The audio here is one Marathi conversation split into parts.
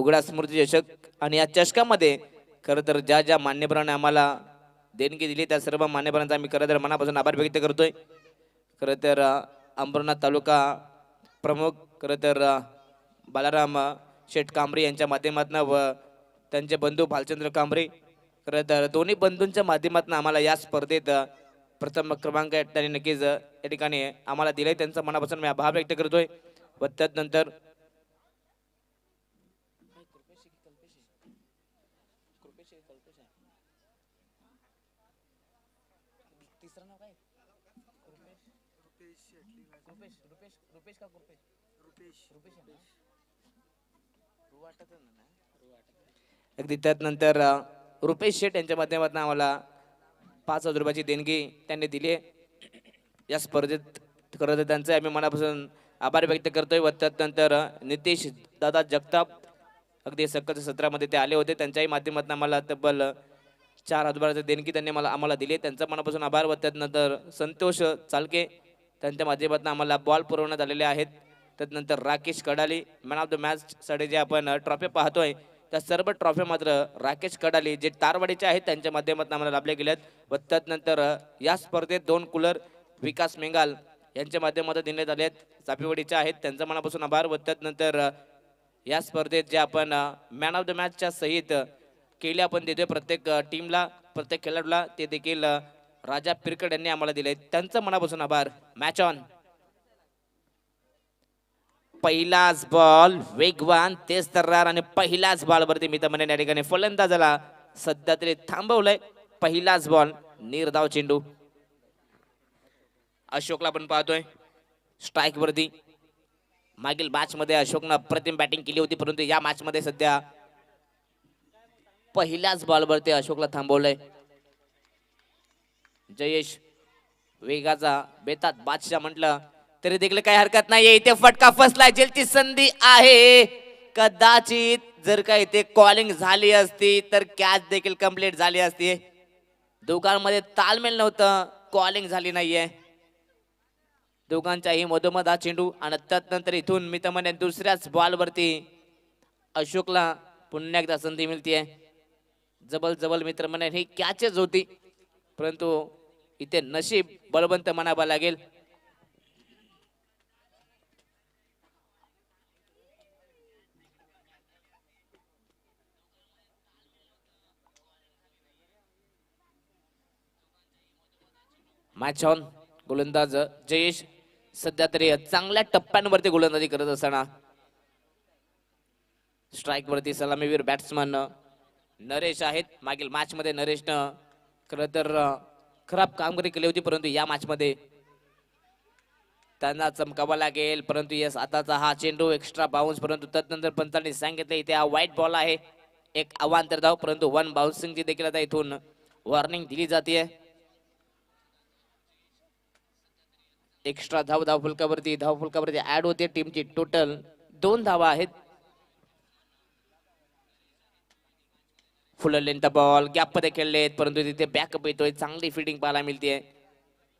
उघडा स्मृती चषक आणि या चषकामध्ये खरं तर ज्या ज्या मान्यवरांनी आम्हाला देणगी दिली त्या सर्व मान्यवरांचा आम्ही खरं तर मनापासून आभार व्यक्त करतोय। खरं तर अंबरनाथ तालुका प्रमुख खरं तर बालाराम शेठ कांबरे यांच्या माध्यमातून व त्यांचे बंधू भालचंद्र कांबरे खरं तर दोन्ही बंधूंच्या माध्यमातून आम्हाला या स्पर्धेत प्रथम क्रमांक त्यांनी नक्कीच या ठिकाणी आम्हाला दिले, त्यांचा मनापासून मी आभार व्यक्त करतोय। व त्यानंतर अगदी त्यानंतर रुपेश शेठ यांच्या माध्यमातून आम्हाला 5,000 रुपयाची देणगी त्यांनी दिली या स्पर्धेत। खरं तर त्यांचे आम्ही मनापासून आभार व्यक्त करतोय। व त्यानंतर नितेश दादा जगताप अगदी सक्कल सत्रामध्ये ते आले होते, त्यांच्याही माध्यमातून आम्हाला तब्बल 4,000 रुपयाची देणगी त्यांनी आम्हाला दिली, त्यांचा मनापासून आभार। व त्यानंतर संतोष चालके त्यांच्या माध्यमातून आम्हाला बॉल पुरवण्यात आलेले आहेत। त्यानंतर Rakesh Kadali man of the match साठी जे आपण ट्रॉफी पाहतोय त्या सर्व ट्रॉफी मात्र राकेश कडाली जे तारवाडीचे आहेत त्यांच्या माध्यमातून आम्हाला लाभले गेलेत। व त्यानंतर या स्पर्धेत 2 कूलर विकास मेंगाल यांच्या माध्यमातून देण्यात आले आहेत, चापेवाडीचे आहेत, त्यांचा मनापासून आभार। व त्यानंतर या स्पर्धेत जे आपण मॅन ऑफ द मॅचच्या सहित केले आपण देतोय प्रत्येक टीमला प्रत्येक खेळाडूला, ते देखील राजा पिरकड यांनी आम्हाला दिले, त्यांचा मनापासून आभार। Match on. पहिलाच बॉल वेगवान तेज तर्रार आणि पहिलाच बॉल वरती मित्रमंडळी या ठिकाणी फलंदाजाला सध्या तरी थांबवलंय। पहिलाच बॉल निर्धाव चेंडू अशोकला आपण पाहतोय स्ट्राइक वरती। मागील मॅच मध्ये अशोकनं अप्रतिम बॅटिंग केली होती, परंतु या मॅच मध्ये सध्या पहिल्याच बॉल वरती अशोकला थांबवलंय। जयेश वेगाचा बेतात बादशाह म्हटलं तरी देखील काही हरकत नाहीये, इथे फटका फसलाय, जेलची संधी आहे, कदाचित जर का इथे कॉलिंग झाली असती तर कॅच देखील कंप्लीट झाली असती। दोघांमध्ये तालमेल नव्हतं, कॉलिंग झाली नाहीये दोघांच्याही मधोमध हा चेंडू। आणि त्यानंतर इथून मित्रमंडळी दुसऱ्याच बॉल वरती अशोकला पुन्हा एकदा संधी मिळतीये। जबल जबल मित्रमंडळी ही कॅचच होती, परंतु इथे नशीब बलवंत म्हणावं लागेल। Match on. गोलंदाज जयेश सध्या तरी चांगल्या टप्प्यांवरती गोलंदाजी करत असताना स्ट्राइक वरती सलामीवीर बॅट्समन नरेश आहेत। मागील मॅच मध्ये नरेशनं खरं तर खराब कामगिरी केली होती, परंतु या मॅच मध्ये त्यांना चमकावा लागेल। परंतु यस आताचा हा चेंडू एक्स्ट्रा बाउन्स, परंतु त्यानंतर पंचांनी सांगितले इथे हा वाईट बॉल आहे, एक अवांतर धाव, परंतु 1 बाउन्सिंगची देखील आता इथून वॉर्निंग दिली जाते। एक्स्ट्रा धावफलकावरती ऍड होते, टीमची टोटल 2 धावा आहेत। फुल लेंथ बॉल गॅप मध्ये खेळलेत, परंतु तिथे बॅकअप येतोय, चांगली फिल्डिंग पाहायला मिळते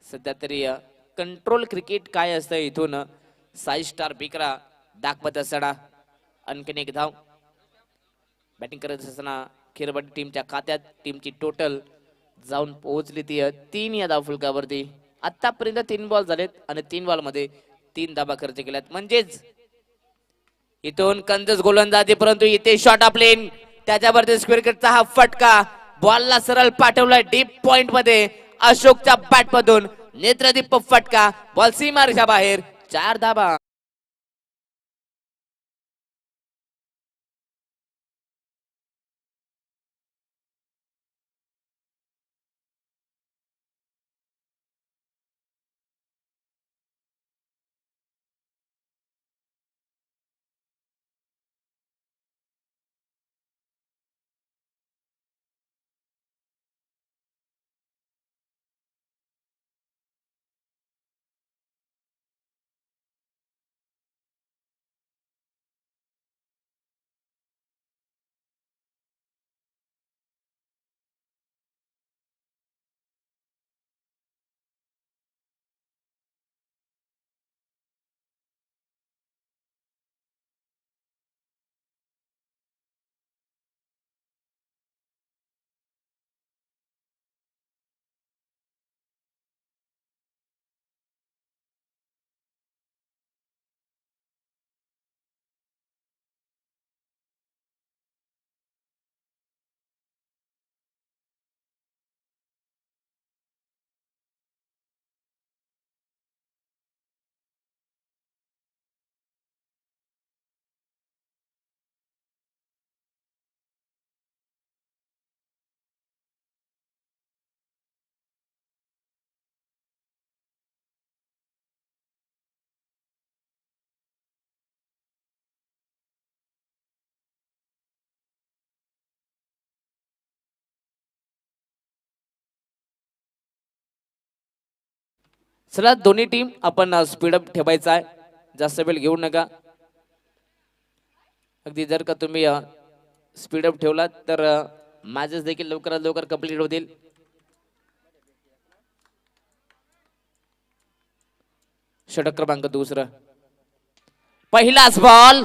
सध्या तरी। कंट्रोल क्रिकेट काय असतं इथून साई स्टार बिकरा दाखवत असताना आणखीन एक धाव बॅटिंग करत असताना खेरबडी टीमच्या खात्यात टीमची टोटल जाऊन पोहोचली ती 3 या धावफलकावरती। आतापर्यंत 3 बॉल झालेत आणि 3 बॉल मध्ये 3 धाबा खर्च केल्यात, म्हणजेच इथून कंजस गोलंदाजी, परंतु इथे शॉट ऑफ लेन त्याच्यावरती स्क्वेअर कटचा हा फटका बॉलला सरळ पाठवलाय डीप पॉइंट मध्ये अशोकच्या बॅट मधून नेत्रदीप फटका, बॉल सीमारेषा बाहेर, 4 धाबा। चला दोन्ही टीम आपण स्पीडअप ठेवायचा आहे, जास्त वेळ घेऊ नका. अगदी जर का तुम्ही स्पीडअप ठेवला तर मॅचेस देखील लवकरात लवकर कंप्लीट होतील. षटक क्रमांक दुसरा, पहिलाच बॉल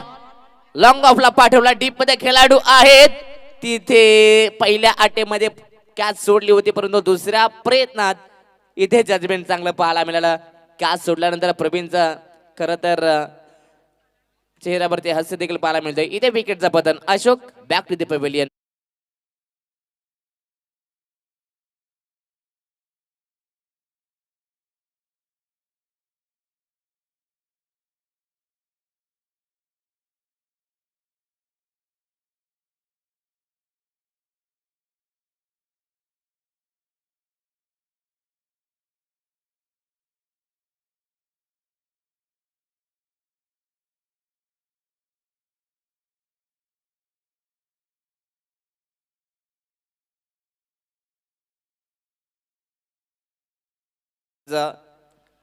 लॉंग ऑफला पाठवला, डीप मध्ये खेळाडू आहेत तिथे. पहिल्या आटेमध्ये कॅच सोडली होती, परंतु दुसऱ्या प्रयत्नात इथे जजमेंट चांगलं पाहायला मिळालं. कॅच सोडल्यानंतर प्रवीणचा खरं तर चेहऱ्यावरती हास्य देखील पाहायला मिळतंय. इथे विकेटचा पतन. Ashok back to the pavilion.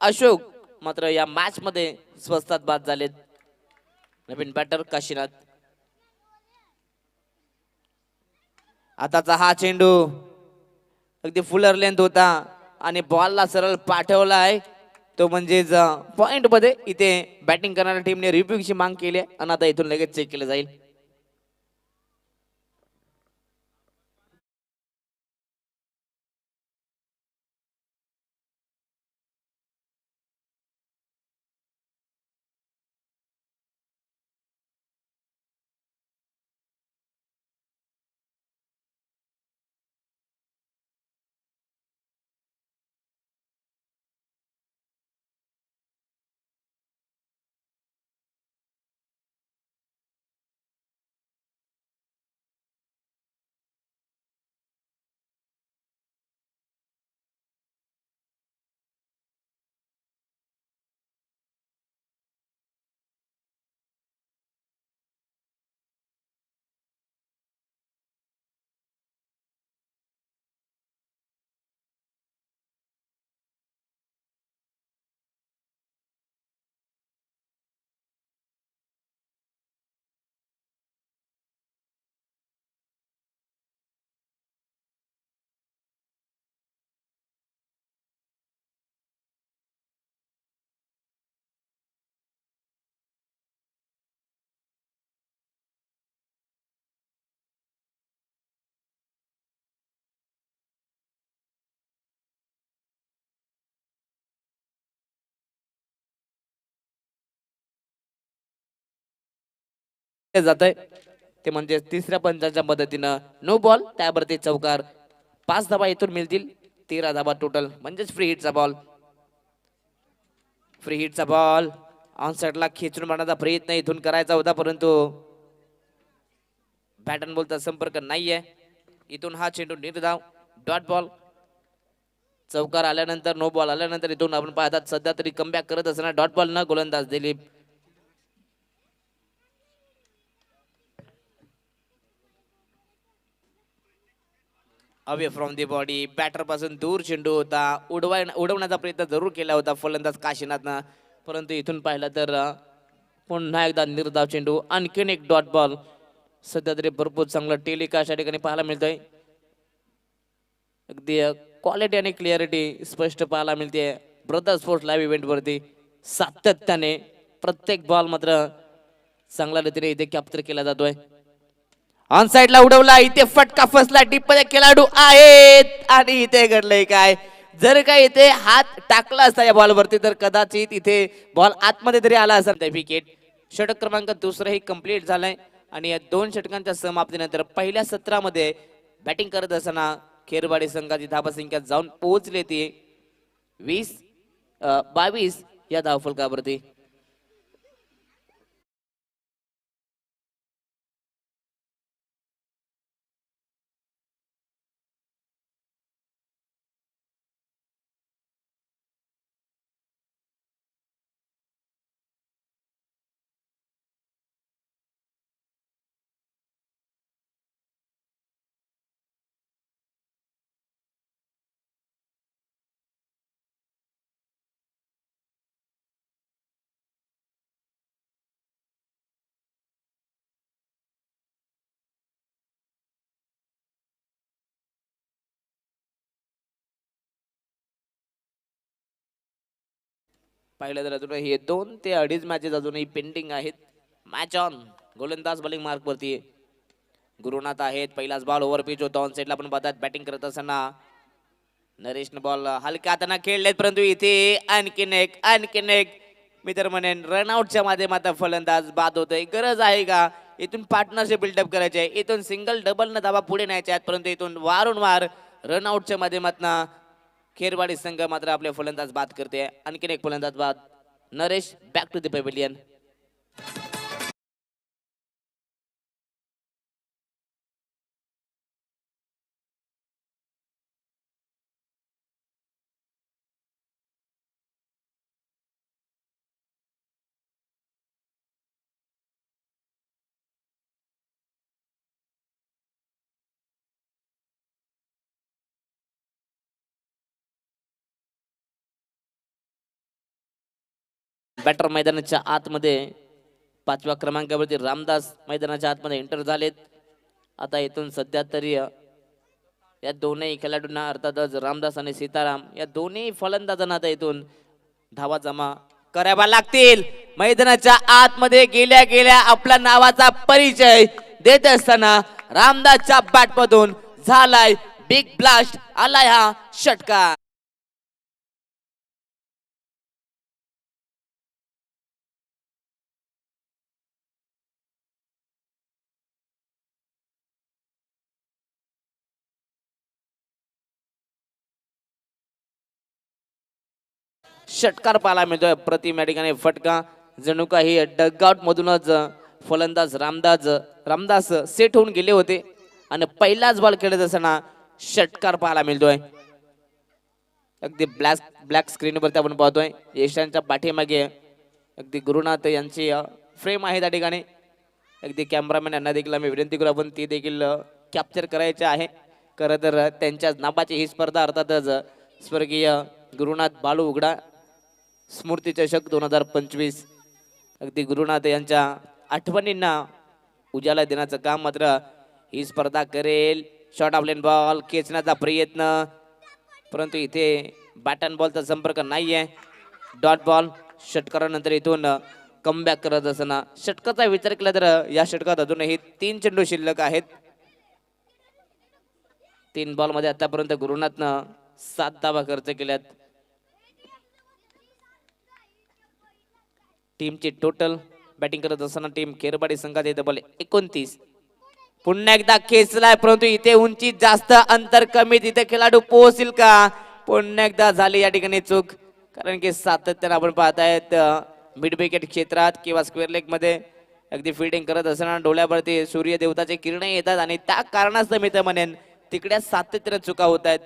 Ashok मात्र या मॅच मध्ये स्वस्तात बाद झालेत. नवीन बॅटर काशीनाथ. आताचा हा चेंडू अगदी फुलर लेंथ होता आणि बॉलला सरळ पाठवलाय तो, म्हणजेच पॉइंट मध्ये. इथे बॅटिंग करणाऱ्या टीमने रिव्ह्यूची माग केली आहे आणि आता इथून लगेच चेक केलं जाईल. जात आहे ते म्हणजे तिसऱ्या पंचाच्या मदतीनं नो बॉल, त्यावरती चौकार. 5 धाबा इथून मिळतील. 13 धाबा टोटल, म्हणजेच फ्री हिटचा बॉल. फ्री हिटचा बॉल ऑन साइडला खेचून मारण्याचा प्रयत्न इथून करायचा होता, परंतु बॅटन बॉलचा संपर्क नाहीये. इथून हा चेंडू निर्धाव, डॉट बॉल. चौकार आल्यानंतर, नो बॉल आल्यानंतर इथून आपण पाहतात सध्या तरी कमबॅक करत असताना डॉट बॉल न गोलंदाज Dilip. Away from the body, batter पासून दूर चेंडू होता. उडवण्याचा प्रयत्न जरूर केला होता फलंदाज काशीनाथनं, परंतु इथून पाहिलं तर पुन्हा एकदा निर्धाव चेंडू. आणखीन एक डॉट बॉल. सध्या तरी भरपूर चांगलं टेलिकास्ट या ठिकाणी पाहायला मिळतंय. अगदी क्वालिटी आणि क्लिअरिटी स्पष्ट पाहायला मिळते ब्रदर स्पोर्ट्स लाईव्ह इव्हेंट वरती. सातत्याने प्रत्येक बॉल मात्र चांगल्या रीतीने इथे कॅप्चर केला जातोय. ऑन साइडला उडवला, इथे फटका फसला, डीप मध्ये खेळाडू आहेत आणि इथे घडलंय काय. जर का इथे हात टाकला असता या बॉलवरती तर कदाचित इथे बॉल आतमध्ये तरी आला असता. विकेट. षटक क्रमांक दुसरंही कंप्लीट झालंय आणि या 2 षटकांच्या समाप्तीनंतर पहिल्या सत्रामध्ये बॅटिंग करत असताना खेरवाडी संघाची धावसंख्या जाऊन पोहोचली ती 22 या धावफलकावरती. पाहिलं तर अजून हे 2 ते 2.5 मॅचेस अजूनही पेंडिंग आहेत. Match on. गोलंदाज बॉलिंग मार्क वरती गुरुनाथ आहेत. पहिलाच बॉल ओव्हर पिच होता. ऑन साइडला आपण पाहतात बॅटिंग करत असताना नरेशने बॉल हलक्या हाताने खेळलेत, परंतु इथे आणखीन एक मी तर म्हणेन रनआउटच्या माध्यमातून फलंदाज बाद होतोय. गरज आहे का इथून पार्टनरशिप बिल्डअप करायचे आहे, इथून सिंगल डबल न धावा पुढे न्यायचे आहेत, परंतु इथून वारंवार रनआउटच्या माध्यमातून खेरवाडी संघ मात्र आपले फलंदाज बाद करते. आणखीन एक फलंदाज बाद. Naresh back to the pavilion. Batter मैदानाच्या आतमध्ये 5व्या क्रमांकावरती रामदास मैदानाच्या आतमध्ये एंटर झालेत. आता इथून सध्या तरी या दोन्ही खेळाडूंना अर्थातच रामदास आणि सीताराम या दोन्ही फलंदाजांना आता इथून धावा जमा कराव्या लागतील. मैदानाच्या आतमध्ये गेल्या गेल्या आपल्या नावाचा परिचय देत असताना रामदासच्या बॅटमधून झालाय बिग ब्लास्ट. आलाय हा षटकार. षटकार पाहायला मिळतोय. प्रतिम या ठिकाणी फटका. जणू काही डगआउट मधूनच फलंदाज रामदास सेट होऊन गेले होते आणि पहिलाच बॉल खेळत असताना षटकार पाहायला मिळतोय. अगदी ब्लॅक स्क्रीनवरती आपण पाहतोय यशांच्या पाठीमागे अगदी गुरुनाथ यांची फ्रेम आहे त्या ठिकाणी. अगदी कॅमेरामॅन यांना देखील आम्ही विनंती करू आपण ती देखील कॅप्चर करायचे आहे. खरं तर त्यांच्याच नावाची ही स्पर्धा अर्थातच स्वर्गीय गुरुनाथ बाळू उघडा स्मृती चषक 2025 अगदी गुरुनाथ यांच्या आठवणींना उजाला देण्याचं काम मात्र ही स्पर्धा करेल. शॉर्ट ऑफ लेन बॉल खेचण्याचा प्रयत्न, परंतु इथे बॅट अँड बॉलचा संपर्क नाहीये. Dot ball. षटकारानंतर इथून कमबॅक करत असताना षटकाचा विचार केला तर या षटकात अजूनही 3 चेंडू शिल्लक आहेत. 3 बॉल मध्ये आतापर्यंत गुरुनाथनं 7 धावा खर्च केल्यात. टीमची टोटल बॅटिंग करत असताना टीम खेरबाडी संघात येते बॉल 29. पुन्हा एकदा खेचलाय, परंतु इथे उंची जास्त, अंतर कमी, तिथे खेळाडू पोहोचतील का? पुन्हा एकदा झाली या ठिकाणी चूक. कारण की सातत्याने आपण पाहतायत मिड विकेट क्षेत्रात किंवा स्क्वेअर लेग मध्ये अगदी फिल्डिंग करत असताना डोळ्यावरती सूर्य देवताचे किरण येतात आणि त्या कारणास्तव मी तर म्हणेन तिकडे सातत्याने चुका होत आहेत.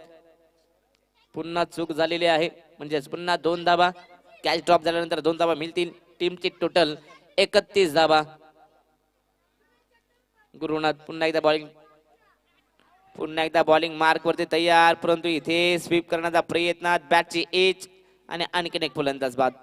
पुन्हा चूक झालेली आहे, म्हणजेच पुन्हा 2 धावा. कॅच ड्रॉप झाल्यानंतर 2 धावा मिळतील. टीमची टोटल 31 धावा. गुरुनाथ पुन्हा एकदा बॉलिंग मार्क वरती तयार, परंतु इथे स्वीप करण्याचा प्रयत्न, बॅटची एज आणि आणखीन एक फलंदाज बाद.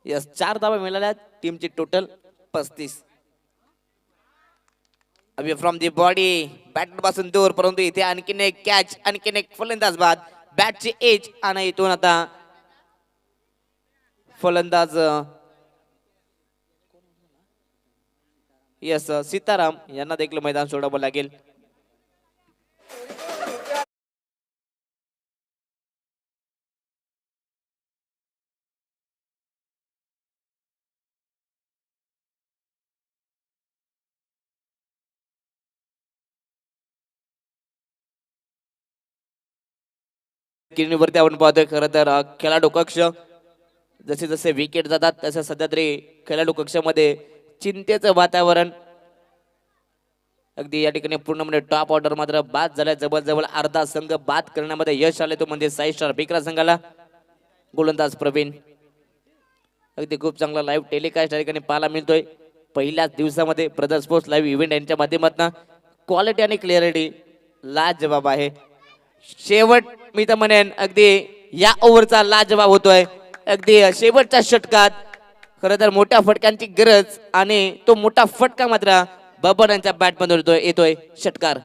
यस 4 धावा मिळाल्या टीमची total 35. Abhi from the body bat पासून दूर, परंतु इथे आणखीन एक कॅच, आणखीन एक फलंदाज बाद, बॅटची एज आणि इथून आता फलंदाज यस सीताराम यांना देखील मैदान सोडावं लागेल. स्क्रीनवरती आपण पाहतोय खरं तर खेळाडू कक्ष जसे जसे विकेट जातात तसे सध्या तरी खेळाडू कक्षामध्ये चिंतेचं वातावरण. अगदी या ठिकाणी पूर्णपणे टॉप ऑर्डर मात्र बाद झालाय. जवळजवळ अर्धा संघ बाद करण्यामध्ये यश आले, तो म्हणजे 6 स्टार बेकरा संघाला. गोलंदाज प्रवीण अगदी खूप चांगला लाईव्ह टेलिकास्ट या ठिकाणी पाहायला मिळतोय. पहिल्याच दिवसामध्ये ब्रदर स्पोर्ट्स लाईव्ह इव्हेंट यांच्या माध्यमातून क्वालिटी आणि क्लिअरिटी लाजवाब आहे. शेवट मी तर म्हणेन अगदी या ओव्हरचा लाजवाब होतोय. अगदी शेवटच्या षटकात खरं तर मोठ्या फटक्यांची गरज आणि तो मोठा फटका मात्र बबन यांच्या बॅट मधून येतोय षटकार.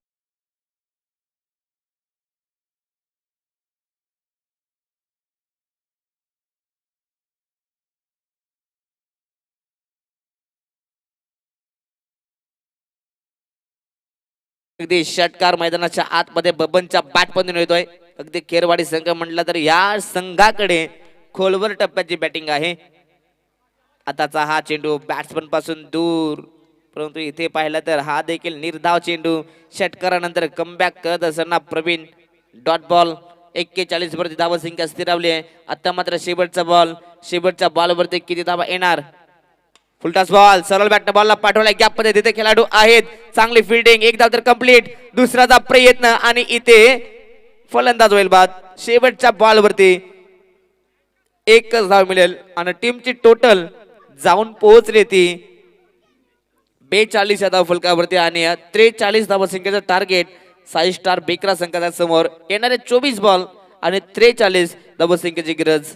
अगदी षटकार मैदानाच्या आतमध्ये बबनच्या बॅट मधून येतोय. अगदी केरवाडी संघ म्हटलं तर या संघाकडे खोलवर टप्प्याची बॅटिंग आहे. आताचा हा चेंडू बॅट्समन पासून दूर, परंतु इथे पाहिलं तर हा देखील निर्धाव चेंडू. षटकारानंतर कमबॅक करत असताना प्रवीण डॉट बॉल 41 वरती धावा संख्या स्थिरावली आहे. आता मात्र शेवटचा बॉल, शेवटच्या बॉलवरती किती धावा येणार. फुलटॉस बॉल सरळ बॅट बॉलला पाठवला, गॅप मध्ये तिथे खेळाडू आहेत. चांगली फिल्डिंग, एक धाव तर कंप्लीट, दुसराचा प्रयत्न आणि इथे फलंदाज होईल बाद. शेवटच्या बॉलवरती एकच धाव मिळेल आणि टीमची टोटल जाऊन पोहोचली ती 42 या धाव फलकावरती आणि 43 धाव संख्येचं टार्गेट 6 स्टार बेकरा संघाच्या समोर. येणारे 24 बॉल आणि 43 धाव संख्येची गरज.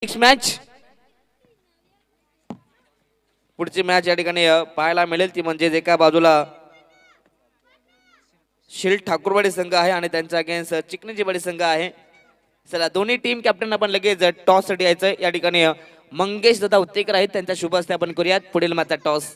मॅच पुढची मॅच या ठिकाणी पाहायला मिळेल ती म्हणजे एका बाजूला शिल्ड ठाकूरवाडी संघ आहे आणि त्यांच्या अगेन्स्ट चिकणीजीवाडी संघ आहे. चला दोन्ही टीम कॅप्टन आपण लगेच टॉस साठी यायचं. या ठिकाणी मंगेश दादा उत्तेकर आहेत, त्यांच्या शुभ हस्ते आपण करूयात पुढील मॅचचा टॉस.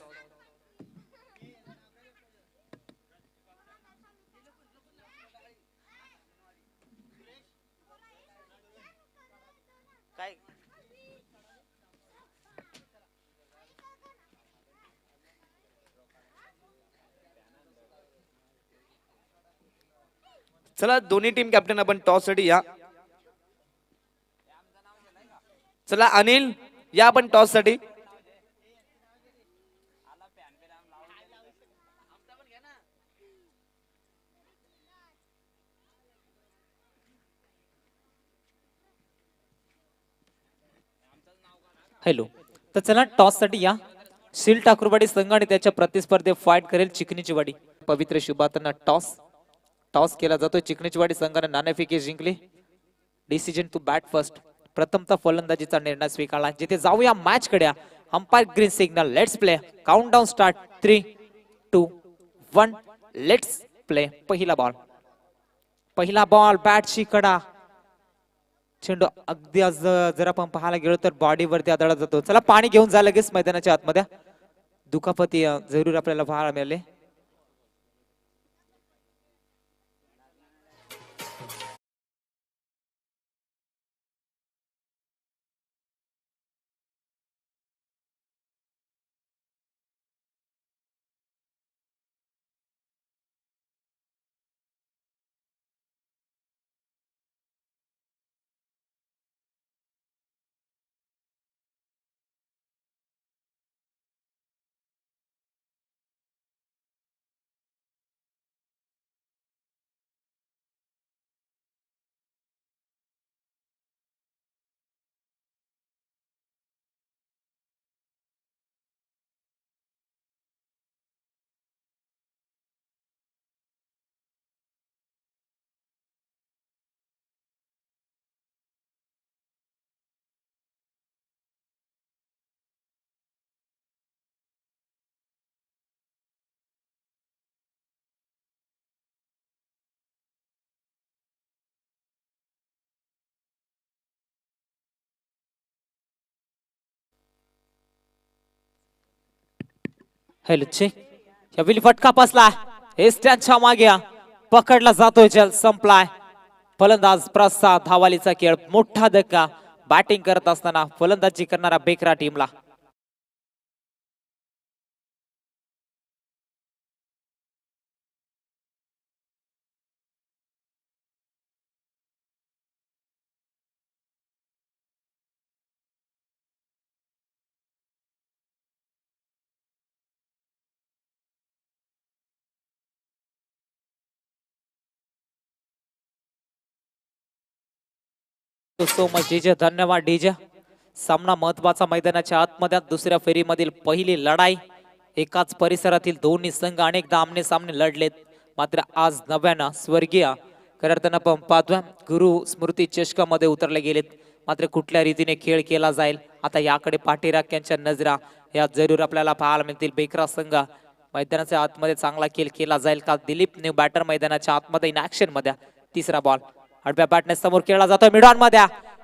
चला दोन्ही टीम कॅप्टन आपण टॉस साठी या. चला अनिल या आपण टॉस साठी. हॅलो, तर चला टॉस साठी या. शिल ठाकूरवाडी संघ आणि त्याच्या प्रतिस्पर्धे फाईट करेल चिकणीची वाडी. पवित्र शुभातना टॉस टॉस केला जातोय. चिकणीची वाडी संघाने नाणेफेकी जिंकली. Decision to bat first. प्रथमतः फलंदाजीचा निर्णय स्वीकारला. जिथे जाऊया मॅच कडे. Umpire green signal. Let's play. Countdown start. 3 2 1 let's play. पहिला बॉल बॅटची कडा. चेंडू अगदी जर आपण पाहायला गेलो तर बॉडीवरती आदळला जातो. चला पाणी घेऊन जा लगेच मैदानाच्या आतमध्ये. दुखापती जरूर आपल्याला पाहायला मिळाले. हेलो चेक या विली फटका बसला हे स्टँडच्या मागे पकडला जातोय जल संपलाय फलंदाज प्रसाद धावालीचा खेळ मोठा धक्का बॅटिंग करत असताना फलंदाजी करणारा बेकरा टीमला सो मच डीजे धन्यवाद डीजे सामना महत्वाचा मैदानाच्या आतमध्ये दुसऱ्या फेरीमधील पहिली लढाई एकाच परिसरातील दोन्ही संघ अनेकदा आमने सामने लढलेत मात्र आज नव्यानं स्वर्गीय खऱ्या आपण पाहतोय गुरु स्मृती चषकामध्ये उतरले गेलेत मात्र कुठल्या रीतीने खेळ केला जाईल आता याकडे पाठीराख यांच्या नजरा या जरूर आपल्याला पाहायला मिळतील बेकरा संघ मैदानाच्या आतमध्ये चांगला खेळ केला जाईल का दिलीप न्यू बॅटर मैदानाच्या आतमध्ये इन ऍक्शन मध्ये तिसरा बॉल आडव्या बॅटने समोर खेळला जातोय मिडॉन मध्ये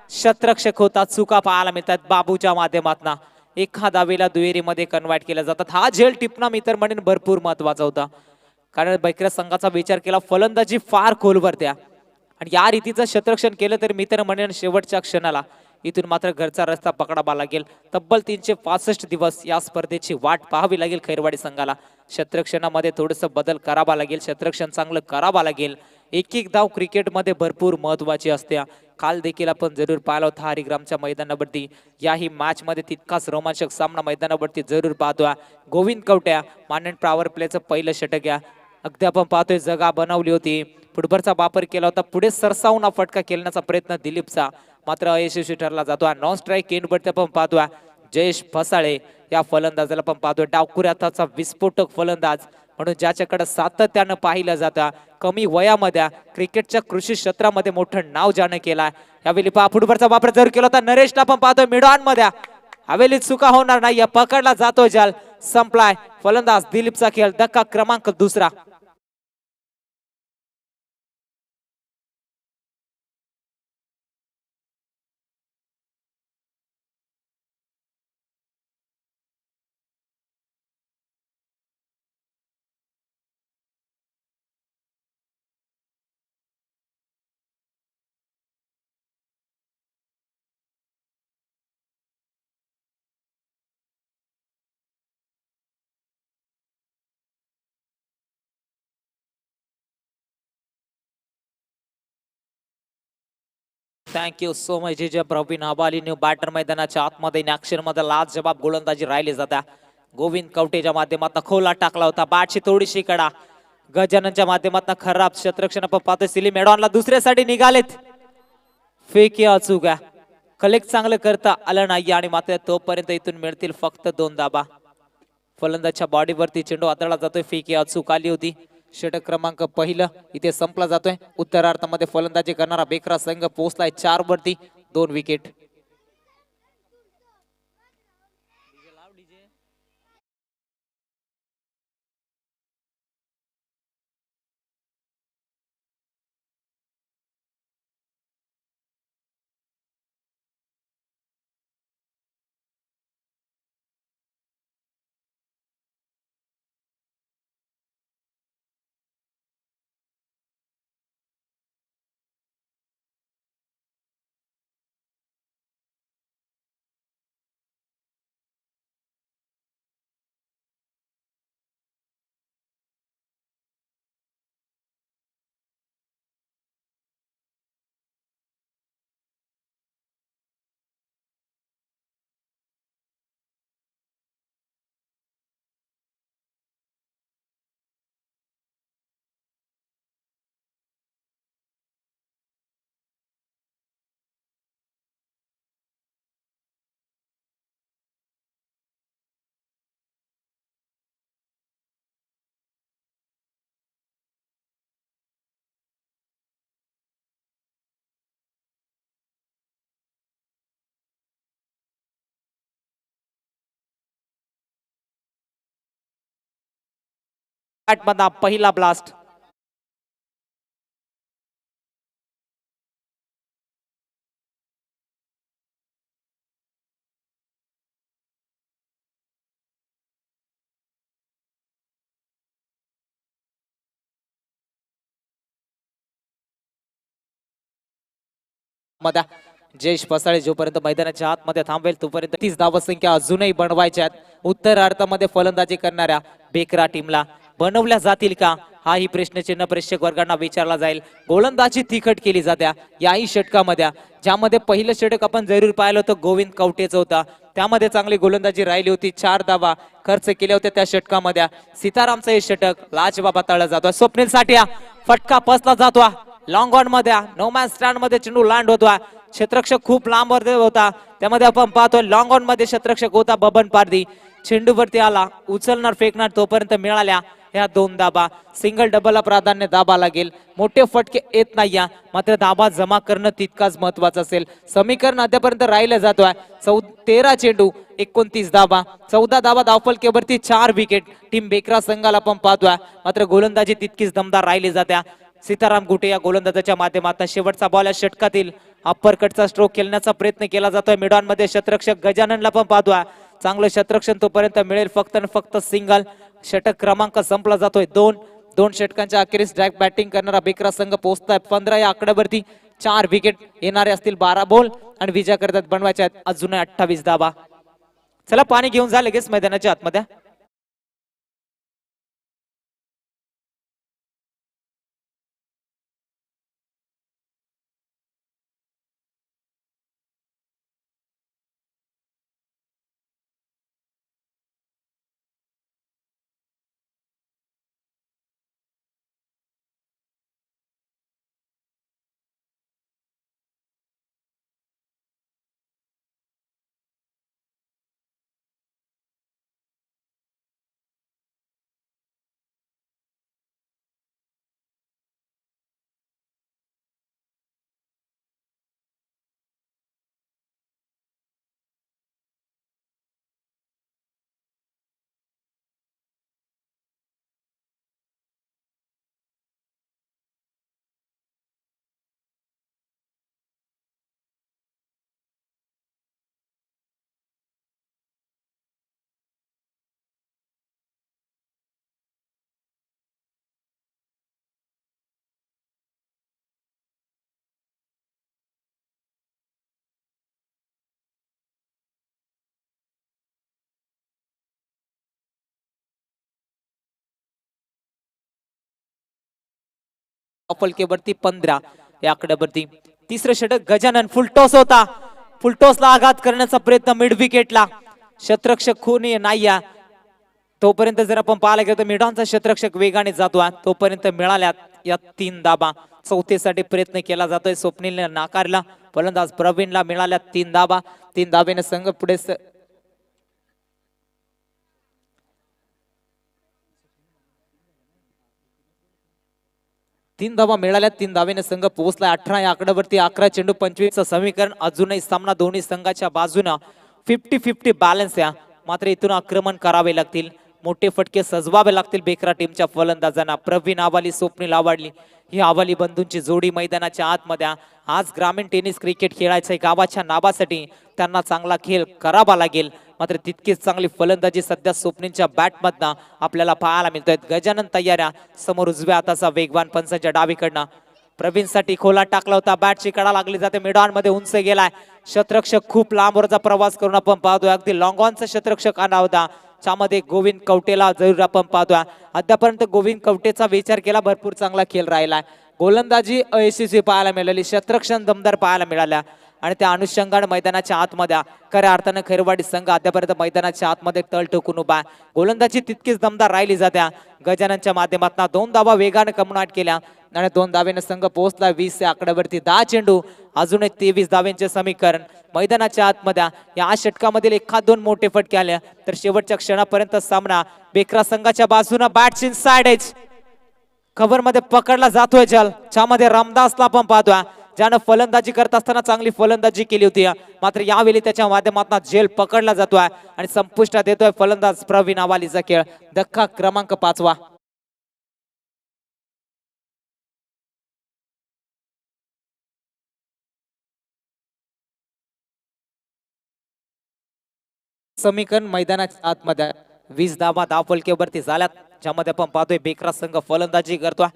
शतरक्षक होता चुका पाहायला मिळतात बाबूच्या माध्यमातून एखादा वेळेला दुहेरीमध्ये कन्वर्ट केल्या जातात हा झेल टिपणा मी तर म्हणेन भरपूर महत्वाचा होता कारण बैकऱ्या संघाचा विचार केला फलंदाजी फार खोलवर त्या आणि या रीतीचं शतरक्षण केलं तर मी तर म्हणेन शेवटच्या क्षणाला इथून मात्र घरचा रस्ता पकडावा लागेल तब्बल 365 दिवस या स्पर्धेची वाट पाहावी लागेल खैरवाडी संघाला शतरक्षणामध्ये थोडंसं बदल करावा लागेल शतरक्षण चांगलं करावा लागेल एक एक धाव क्रिकेटमध्ये भरपूर महत्वाची असते काल देखील आपण जरूर पाहिला होता हरिग्रामच्या मैदानावरती याही मॅच मध्ये तितकाच रोमांचक सामना मैदानावरती जरूर पाहतोय गोविंद कवट्या मानन पॉवर प्लेचं पहिलं षटक या अगदी आपण पाहतोय जगा बनवली होती फुटबॉलचा वापर केला होता पुढे सरसावून फटका खेळण्याचा प्रयत्न दिलीपचा मात्र अयशस्वी ठरला जातो नॉन स्ट्राईक एंडवरती आपण पाहतोय जयेश फसाळे या फलंदाजाला पण पाहतोय डावखुऱ्याचा विस्फोटक फलंदाज म्हणून ज्याच्याकडे सातत्यानं पाहिलं जातं कमी वयामध्ये क्रिकेटच्या कृषी क्षेत्रामध्ये मोठं नाव ज्यानं केलाय यावेळी फुटबॉलचा वापर जर केला होता नरेशला पण पाहतोय मिडॉन मध्ये हवेली चुका होणार नाही पकडला जातो जाल संपलाय फलंदाज दिलीपचा खेळ धक्का क्रमांक दुसरा थँक्यू सो मच जे प्रवीण आबाली न्यू बॅटर मैदानाच्या आतमध्ये ऍक्शन मध्ये लास्ट जबाब गोलंदाजी राहिली जाता गोविंद कवटेच्या माध्यमातून खोला टाकला होता बॅटची थोडीशी कडा गजाननच्या माध्यमातून खराब शतरक्षण आपण पाहतोय सिली मेडॉनला दुसऱ्यासाठी निघालेत फेकी अचूक कलेक्ट चांगलं करता आलं नाही आणि मात्र तोपर्यंत इथून मिळतील फक्त 2 धाबा फलंदाजच्या बॉडीवरती चेंडू आदळला जातोय फेकी अचूक आली होती षटक क्रमांक पहिलं इथे संपला जातोय उत्तरार्धामध्ये फलंदाजी करणारा बेकरा संघ पोहोचलाय 4 वरती 2 विकेट मधला पहिला ब्लास्ट मध्ये जयेश पसाळे जोपर्यंत मैदानाच्या आतमध्ये थांबेल तोपर्यंत 30 धावा संख्या अजूनही बनवायच्या आहेत. उत्तरार्धामध्ये फलंदाजी करणाऱ्या बेकरा टीमला बनवल्या जातील का हाही प्रश्नचिन्ह प्रेक्षक वर्गांना विचारला जाईल. गोलंदाजी तिखट केली जात्या याही षटकामध्ये, ज्यामध्ये पहिलं षटक आपण जरूर पाहिलं होतं गोविंद कवटेचं होतं. त्यामध्ये चांगली गोलंदाजी राहिली होती. 4 धावा खर्च केल्या होत्या त्या षटकामध्ये. सीतारामचं हे षटक लाजवाब हाताळलं जातोय. स्वप्नील साठिया फटका पसला जातोय लॉंग ऑन मध्ये. नो मॅन स्टँड मध्ये चेंडू लँड होतोय. क्षेत्ररक्षक खूप लांब होता. त्यामध्ये आपण पाहतोय लॉंग ऑन मध्ये क्षेत्ररक्षक होता बबन पारधी. चेंडूवरती आला, उचलणार फेकणार तोपर्यंत मिळाल्या ह्या 2 धाबा. सिंगल डबलला प्राधान्य दाबा लागेल. मोठे फटके येत नाही, मात्र दाबा जमा करणं तितकाच महत्वाचं असेल. समीकरण अद्यापर्यंत राहिलं जातोय. 13 चेंडू 29 धाबा, 14 धाबा धावफलकेवरती 4 विकेट टीम बेकरा संघाला आपण पाहतोय. मात्र गोलंदाजी तितकीच दमदार राहिली जात्या. सीताराम गुटे या गोलंदाजाच्या माध्यमातून शेवटचा बॉल या षटकातील अप्पर कटचा स्ट्रोक खेळण्याचा प्रयत्न केला जातोय. मिडॉन मध्ये क्षेत्ररक्षक गजाननला पण पाहतोय. चांगलं क्षेत्ररक्षण तोपर्यंत मिळेल फक्त आणि फक्त सिंगल. षटक क्रमांक संपला जातोय 2 षटकांच्या अखेरीस डायरेक्ट बॅटिंग करणारा बेकरा संघ पोहोचताय 15 या आकड्यावरती. 4 विकेट येणारे असतील 12 बॉल आणि विजय करतात बनवायचे आहेत अजून 28 धाबा. चला पाणी घेऊन जा लगेच मैदानाच्या आतमध्ये. फलकेवरती 15 या आकड्यावरती. तिसरं षटक गजानन फुलटॉस होता. फुलटॉसला आघात करण्याचा प्रयत्न मिड विकेटला. क्षेत्ररक्षक खून नाही तोपर्यंत जर आपण पाहायला गेलो तर मिडॉनचा क्षेत्ररक्षक वेगाने जातोय. तोपर्यंत मिळाल्या या 3 धाबा. चौथीसाठी प्रयत्न केला जातोय. स्वप्नीलने नाकारला. फलंदाज प्रवीणला मिळाल्या 3 धाबा. 3 धाबेने संघ पुढे 3 धावा मिळाल्या. 3 धावेने संघ पोहोचला 18 या आकड्यावरती. 11 चेंडू 25 समीकरण अजूनही सामना दोन्ही संघाच्या बाजूने 50-50 बॅलन्स या. मात्र इथून आक्रमण करावे लागतील. मोठे फटके सजवावे लागतील बेकरा टीमच्या फलंदाजांना. प्रवीण आवाली स्वप्नील आवाडली ही आवाली बंधूंची जोडी मैदानाच्या आतमध्ये. आज ग्रामीण टेनिस क्रिकेट खेळायचं गावाच्या नावासाठी त्यांना चांगला खेळ करावा लागेल. मात्र तितकीच चांगली फलंदाजी सध्या स्वप्नीलच्या बॅटमधनं आपल्याला पाहायला मिळतोय. गजानन तयाऱ्या समोर उजव्या हाताचा वेगवान पंचाच्या डावीकडनं प्रवीणसाठी खोला टाकला होता. बॅटची कडा लागली जाते. मिडॉन मध्ये उंच गेलाय. क्षेत्ररक्षक खूप लांबवरचा प्रवास करून आपण पाहतोय. अगदी लॉंग ऑनचा क्षेत्ररक्षक आला होता. त्यामध्ये गोविंद कवटेला जरूर आपण पाहतोय. अद्यापर्यंत गोविंद कवटेचा विचार केला भरपूर चांगला खेळ राहिलाय. गोलंदाजी अयशस्वी पाहायला मिळाली. क्षेत्ररक्षण दमदार पाहायला मिळाल्या आणि त्या अनुषंगाने मैदानाच्या आतमध्ये खऱ्या अर्थानं खैरवाडी संघ अद्यापर्यंत मैदानाच्या आतमध्ये तळ ठोकून उभा. गोलंदाजी तितकीच दमदार राहिली जात्या. गजाननच्या माध्यमातून 2 धावा वेगाने कमनाट केल्या आणि 2 धावेने संघ पोहोचला 20 या आकड्यावरती. 10 चेंडू अजूनही 23 धावेंचे समीकरण. मैदानाच्या आतमध्ये या षटकामधील 1-2 मोठे फटके आले तर शेवटच्या क्षणापर्यंत सामना बेकरा संघाच्या बाजूने. Bat's inside edge cover मध्ये पकडला जातोय जल. ज्यामध्ये रामदासला पण पाहतोय ज्यानं फलंदाजी करत असताना चांगली फलंदाजी केली होती. मात्र यावेळी त्याच्या माध्यमातून जेल पकडला जातोय आणि संपुष्टात येतोय फलंदाज प्रवीण आवालीचा खेळ. धक्का क्रमांक 5वा. समीकरण मैदानाच्या आतमध्ये 20 धावा धावफलकेवरती झाल्यात. ज्यामध्ये आपण पाहतोय बेकरा संघ फलंदाजी करतोय.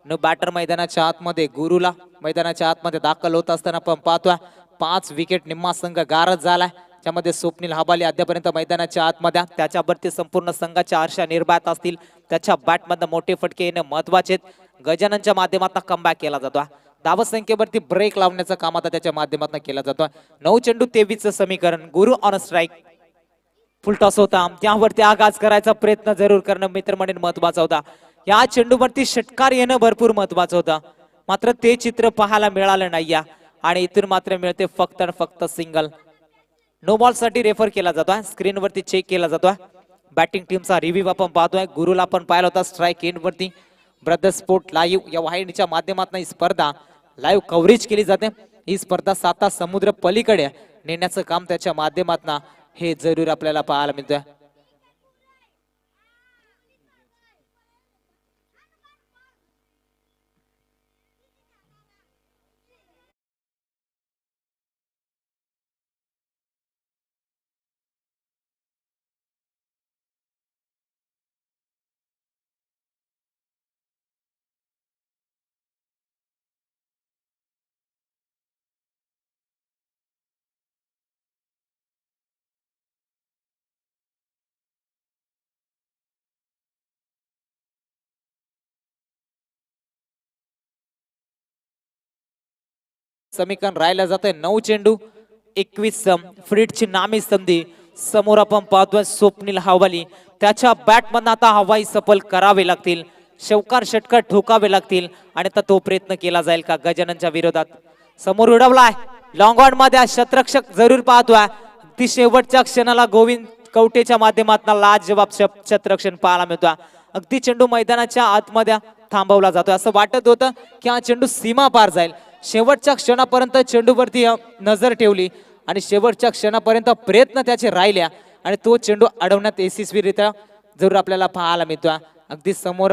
न बॅटर मैदानाच्या आतमध्ये गुरुला मैदानाच्या आतमध्ये दाखल होत असताना आपण पाहतोय 5 विकेट निम्मा संघ गारद झालाय, त्यामध्ये स्वप्नील हबाली अद्यापर्यंत मैदानाच्या आतमध्ये, त्याच्यावरती संपूर्ण संघाच्या आशा निर्भयात असतील, त्याच्या बॅटमधनं मोठे फटके येणे महत्वाचे आहेत। गजाननच्या माध्यमातून कमबॅक केला जातो, धावसंख्येवरती ब्रेक लावण्याचं काम आता त्याच्या माध्यमातून केला जातो। 9 चेंडू 23 चं समीकरण, गुरु ऑन स्ट्राईक, फुल टॉस होता, त्यावरती आगाज करायचा प्रयत्न जरूर करणं मित्रमंडळी महत्वाचा होता। या चेंडूवरती षटकार येणं भरपूर महत्वाचं होतं, मात्र ते चित्र पाहायला मिळालं नाही आणि इथून मात्र मिळते फक्त आणि फक्त सिंगल। नो बॉल साठी रेफर केला जातोय, स्क्रीनवरती चेक केला जातोय। बॅटिंग टीमचा रिव्ह्यू आपण पाहतोय, गुरुला आपण पाहिला होता स्ट्राईक एंड वरती। ब्रदर स्पोर्ट लाईव्ह या वाहिनीच्या माध्यमातून ही स्पर्धा लाईव्ह कव्हरेज केली जाते। ही स्पर्धा 7 समुद्र पलीकडे नेण्याचं काम त्याच्या माध्यमातून हे जरूर आपल्याला पाहायला मिळतंय। समीकरण राहिलं जातंय 9 चेंडू 21 फ्रीडची नामी संधी। समोर आपण पाहतोय स्वप्नील हवाली, त्याच्या बॅटमधून आता हवाई सफल करावे लागतील, शौकार षटकार ठोकावे लागतील आणि आता तो प्रयत्न केला जाईल का गजाननच्या विरोधात। समोर उडवलाय लॉंग ऑन मध्ये, शतरक्षक जरूर पाहतोय, ती शेवटच्या क्षणाला गोविंद कवटेच्या माध्यमातून लाजवाब शतरक्षण पाहायला मिळतोय। अगदी चेंडू मैदानाच्या आतमध्ये थांबवला जातोय, असं वाटत होतं की हा चेंडू सीमा पार जाईल, शेवटच्या क्षणापर्यंत चेंडूवरती नजर ठेवली आणि शेवटच्या क्षणापर्यंत प्रयत्न त्याचे राहिल्या आणि तो चेंडू अडवण्यात यशस्वीरित्या जरूर आपल्याला पाहायला मिळतोय। अगदी समोर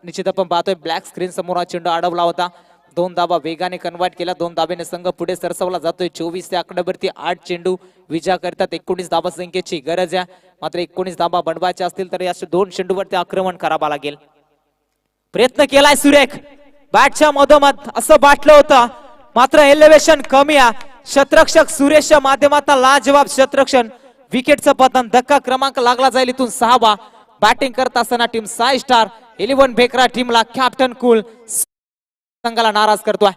निश्चित आपण पाहतोय ब्लॅक स्क्रीन समोर हा चेंडू अडवला होता, 2 धाबा वेगाने कन्वर्ट केला, 2 धाब्याने संघ पुढे सरसवला जातोय। 24 त्या आकड्यावरती 8 चेंडू विजय करतात, 19 धाबा संख्येची गरज आहे, मात्र 19 धाबा बनवायचे असतील तर या 2 चेंडूवरती आक्रमण करावं लागेल। प्रयत्न केलाय सुरेख, बॅटच्या मधोमध असं बाटलं होतं, मात्र एलिव्हेशन कमी आहे। शतरक्षक सुरेशच्या माध्यमातून लाजवाब शतरक्षण, विकेटचं पतन, धक्का क्रमांक लागला जाईल इथून 6वा। बॅटिंग करत असताना टीम 6 स्टार 11 बेकरा टीमला कॅप्टन कुल संघाला नाराज करतोय।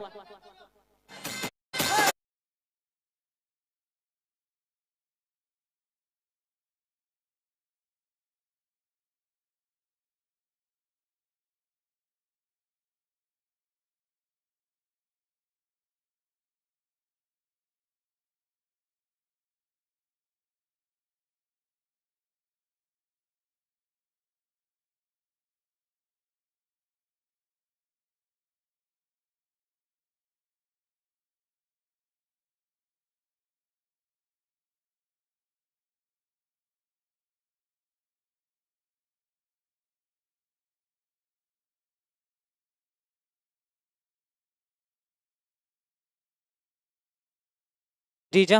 जीजा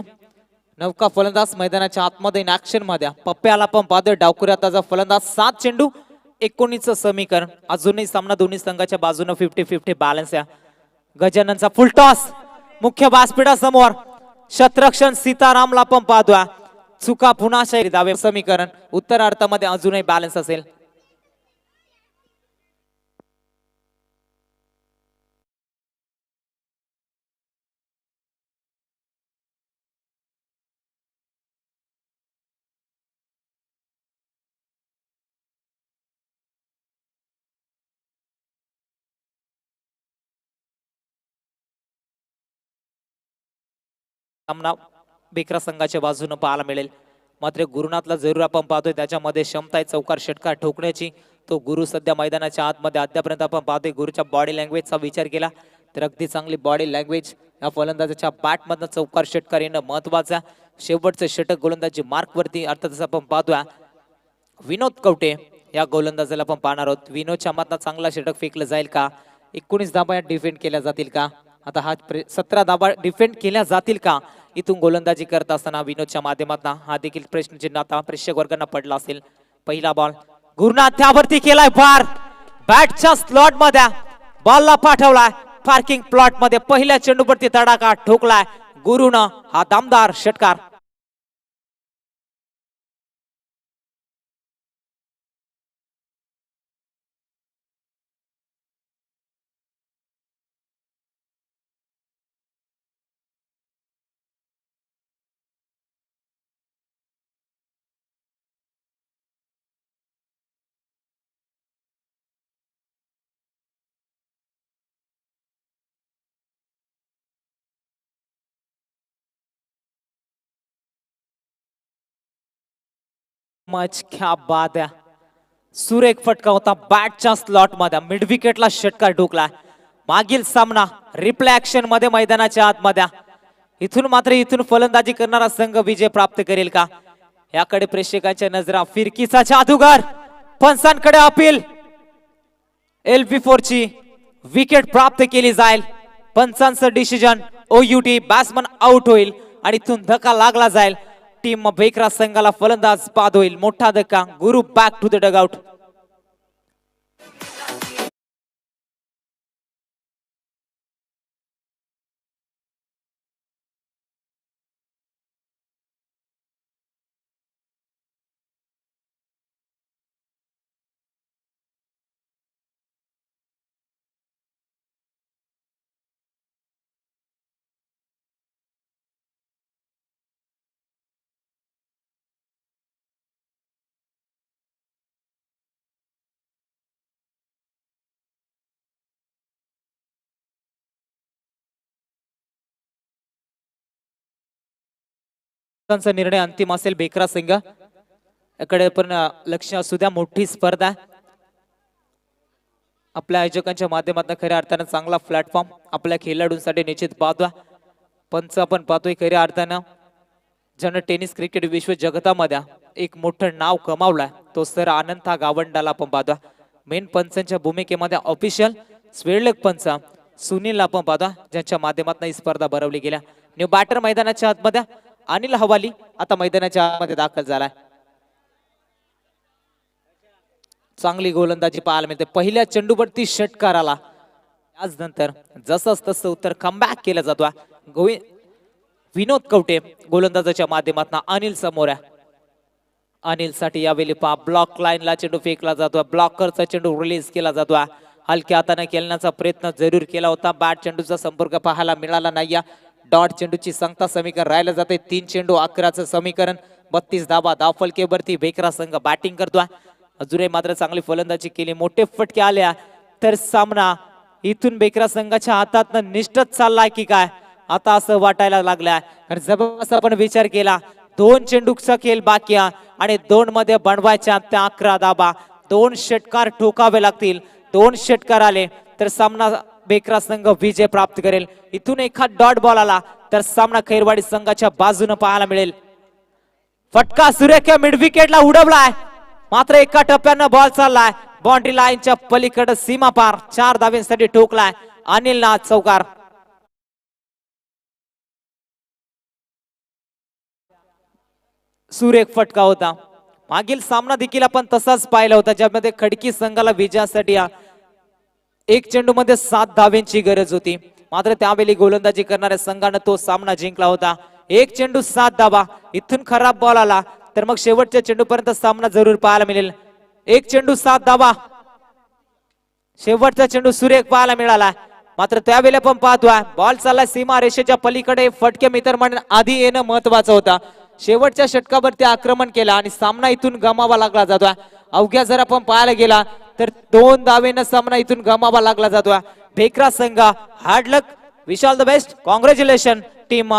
नौका फलंदाज मैदानाच्या आतमध्ये इन ऍक्शन मध्ये, पप्प्याला पण पाहतोय डावकुऱ्याचा फलंदाज। 7 चेंडू 19 समीकरण, अजूनही सामना दोन्ही संघाच्या बाजूने 50-50 बॅलन्स आहे। गजाननचा फुल टॉस मुख्य व्यासपीठा समोर, शतरक्षण सीतारामला पण पाहतोय, चुका पुन्हा शैली दावे समीकरण, उत्तरार्धामध्ये अजूनही बॅलन्स असेल। सामना बेकरा संघाच्या बाजूने पाहायला मिळेल, मात्र गुरुनाथला जरूर आपण पाहतोय त्याच्यामध्ये क्षमता आहे चौकार षटकार ठोकण्याची। तो गुरु सध्या मैदानाच्या आतमध्ये, अद्यापर्यंत आपण पाहतोय गुरुच्या बॉडी लँग्वेजचा विचार केला तर अगदी चांगली बॉडी लँग्वेज या फलंदाजाच्या बॅटमधनं चौकार षटकार येणं महत्वाचा। शेवटचं षटक गोलंदाजी मार्क वरती, अर्थातच आपण पाहतोय विनोद कवटे या गोलंदाजाला आपण पाहणार आहोत। विनोदच्या मातनं चांगला षटक फेकलं जाईल का, 19 धाबा डिफेंड केल्या जातील का, आता हा 17 धाबा डिफेंड केल्या जातील का इथून गोलंदाजी करत असताना विनोदच्या माध्यमातून, हा देखील प्रश्नचिन्ह आता प्रेक्षक वर्गांना पडला असेल। पहिला बॉल गुरुनाथ त्यावरती केलाय पार, बॅटच्या स्लॉट मध्ये बॉलला पाठवलाय, पार्किंग प्लॉट मध्ये पहिल्या चेंडूवरती तडाखा ठोकलाय गुरुनं हा दमदार षटकार. मच क्या बात आहे. सुरेख फटका होता बॅटच्या स्लॉट मध्ये मिड विकेटला षटकार ठोकला. मागील सामना रिप्ले ऍक्शन मध्ये मैदानाच्या आतमध्ये. इथून फलंदाजी करणारा संघ विजय प्राप्त करेल का याकडे प्रेक्षकांच्या नजरा. फिरकीचा जादूगार पंचांकडे अपील. LB4 ची विकेट प्राप्त केली जाईल. पंचांचं डिसिजन OUT बॅट्समन आउट होईल आणि इथून धक्का लागला जाईल. टीम बेकरा संघाला फलंदाज बाद होईल. मोठा धक्का. गुरु बॅक टू द डगआउट. चा निर्णय अंतिम असेल. बेकरा संघ याकडे पण लक्ष असू द्या. मोठी स्पर्धा आपल्या आयोजकांच्या माध्यमातून खऱ्या अर्थानं चांगला प्लॅटफॉर्म आपल्या खेळाडूंसाठी निश्चित पाहतोय. पंच आपण पाहतोय खऱ्या अर्थानं ज्यानं टेनिस क्रिकेट विश्व जगतामध्ये एक मोठं नाव कमावलंय तो सर अनंता गावंडाला आपण पाहतोय. मेन पंचांच्या भूमिकेमध्ये ऑफिशियल स्वेडलेग पंच सुनील आपण पाहतोय ज्यांच्या माध्यमातून ही स्पर्धा भरवली गेल्या. न्यू बॅटर मैदानाच्या आतमध्ये अनिल हवाली आता मैदानाच्या आतमध्ये दाखल झालाय. चांगली गोलंदाजी पाहायला मिळते. पहिल्या चेंडूवरती षटकार आला. त्यानंतर जसंच तसं उत्तर कमबॅक केलं जातो. विनोद कवटे गोलंदाजाच्या माध्यमातून अनिल समोर आहे. अनिल साठी यावेळी पहा ब्लॉक लाईनला चेंडू फेकला जातो. ब्लॉकरचा चेंडू रिलीज केला जातो. हलक्या हाताने खेळण्याचा प्रयत्न जरूर केला होता. बॅट चेंडूचा संपर्क पाहायला मिळाला नाही. डॉट चेंडूची संख्या समीकरण राहिलं जाते 3 चेंडू 11चं समीकरण 32 धावा. धावफलकेवरती बेकरा संघ बॅटिंग करतोय. अजूनही मात्र चांगली फलंदाजी केली. मोठे फटके आल्या तर सामना इथून बेकरा संघाच्या हातात निष्ठच चाललाय की काय आता असं वाटायला लागलाय. कारण जबरदस्त आपण विचार केला 2 चेंडूचा खेळ बाकी आणि 2 मध्ये बनवायच्या त्या 11 धावा. 2 षटकार ठोकावे लागतील. 2 षटकार आले तर सामना बेकरा संघ विजय प्राप्त करेल. इथून एखाद डॉट बॉल आला तर सामना खैरवाडी संघाच्या बाजूने पाहायला मिळेल. फटका सुरेख मिड विकेटला उडवलाय मात्र एका टप्प्यानं बॉल चाललाय बाउंड्री लाईनच्या पलीकडे सीमा पार. 4 धाव्यांसाठी ठोकलाय अनिल नाथ चौकार. सुरेख फटका होता. मागील सामना देखील आपण तसाच पाहिला होता ज्यामध्ये खडकी संघाला विजयासाठी 1 चेंडू मध्ये 7 धाव्यांची गरज होती. मात्र त्यावेळी गोलंदाजी करणाऱ्या संघाने तो सामना जिंकला होता. 1 चेंडू 7 धावा. इथून खराब बॉल आला तर मग शेवटच्या चेंडूपर्यंत सामना जरूर पाहायला मिळेल. 1 चेंडू 7 धावा. शेवटचा चेंडू सुरेख पाहायला मिळाला. मात्र त्यावेळी पण पाहतोय बॉल चालला सीमा रेषेच्या पलीकडे. फटके मित्रमंडळ आधी येणं महत्वाचं होतं. शेवटच्या षटकावरती आक्रमण केला आणि सामना इथून गमावा लागला जातोय. अवघ्या जर आपण पाहायला गेला तर 2 धावेनं सामना इथून गमावा लागला जातोय. बेकरा संघ hard luck. Wish all the best. Congratulation team.